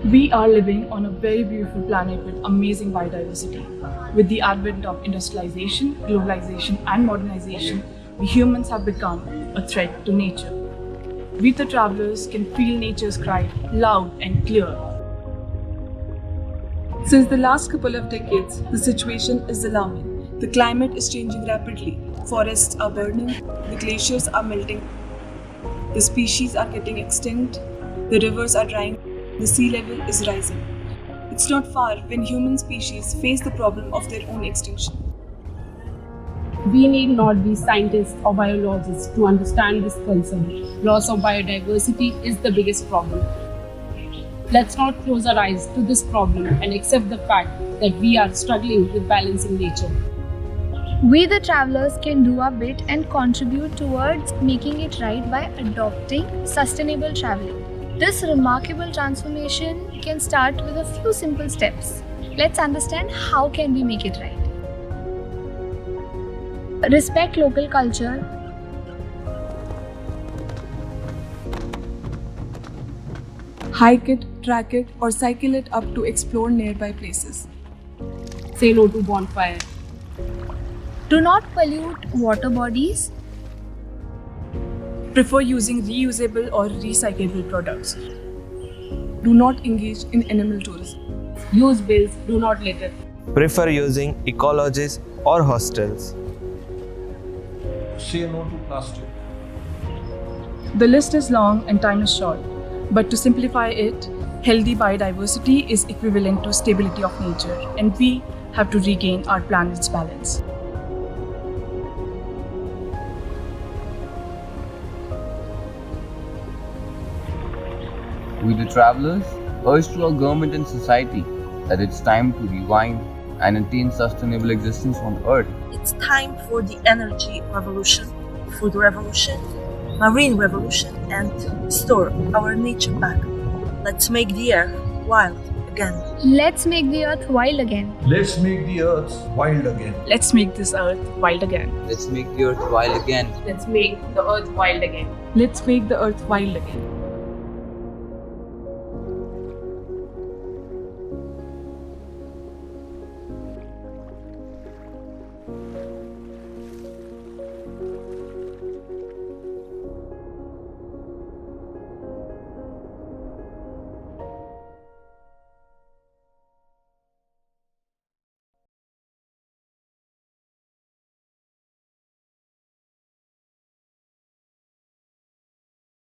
We are living on a very beautiful planet with amazing biodiversity. With the advent of industrialization, globalization, and modernization, we humans have become a threat to nature. We, the travelers, can feel nature's cry loud and clear. Since the last couple of decades, the situation is alarming. The climate is changing rapidly. Forests are burning, the glaciers are melting, the species are getting extinct, the rivers are drying, the sea level is rising. It's not far when human species face the problem of their own extinction. We need not be scientists or biologists to understand this concern. Loss of biodiversity is the biggest problem. Let's not close our eyes to this problem and accept the fact that we are struggling with balancing nature. We, the travelers, can do our bit and contribute towards making it right by adopting sustainable traveling. This remarkable transformation can start with a few simple steps. Let's understand how can we make it right. Respect local culture. Hike it, track it, or cycle it up to explore nearby places. Say no to bonfire. Do not pollute water bodies. Prefer using reusable or recyclable products. Do not engage in animal tourism. Use bills, do not litter. Prefer using ecologies or hostels. Say no to plastic. The list is long and time is short, but to simplify it, healthy biodiversity is equivalent to stability of nature, and we have to regain our planet's balance. We, the travelers, urge to our government and society that it's time to rewind and attain sustainable existence on Earth. It's time for the energy revolution, food revolution, marine revolution, and restore our nature back. Let's make the earth wild again. Let's make the earth wild again. Let's make the earth wild again. Let's make this earth wild again. Let's make the earth wild again. Let's make the earth wild again. Let's make the earth wild again.